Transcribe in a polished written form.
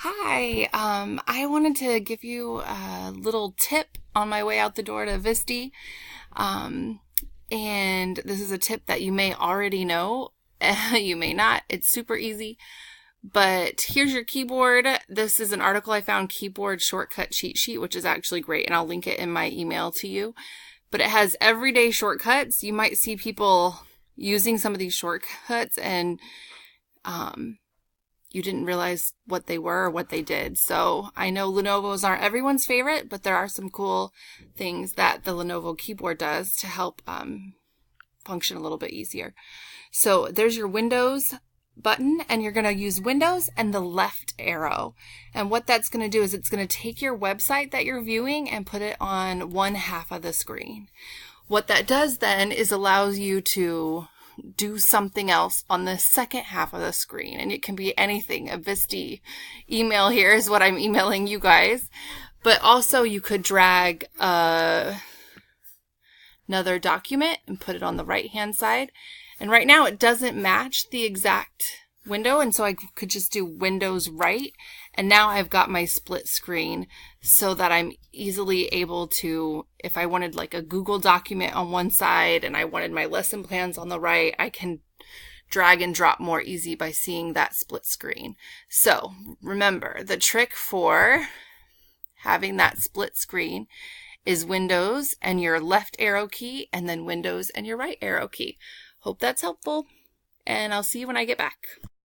Hi, I wanted to give you a little tip on my way out the door to Visti. Um, and this is a tip that you may already know, you may not. It's super easy. But here's your keyboard. This is an article I found, Keyboard Shortcut Cheat Sheet, which is actually great, and I'll link it in my email to you. But it has everyday shortcuts. You might see people using some of these shortcuts and you didn't realize what they were or what they did. So I know Lenovo's aren't everyone's favorite, but there are some cool things that the Lenovo keyboard does to help function a little bit easier. So there's your Windows button, and you're going to use Windows and the left arrow. And what that's going to do is it's going to take your website that you're viewing and put it on one half of the screen. What that does then is allows you to do something else on the second half of the screen. And it can be anything. A Visti email here is what I'm emailing you guys. But also you could drag another document and put it on the right hand side. And right now it doesn't match the exact window, and so I could just do Windows right, and now I've got my split screen so that I'm easily able to, if I wanted like a Google document on one side and I wanted my lesson plans on the right, I can drag and drop more easy by seeing that split screen. So remember, the trick for having that split screen is Windows and your left arrow key, and then Windows and your right arrow key. Hope that's helpful, and I'll see you when I get back.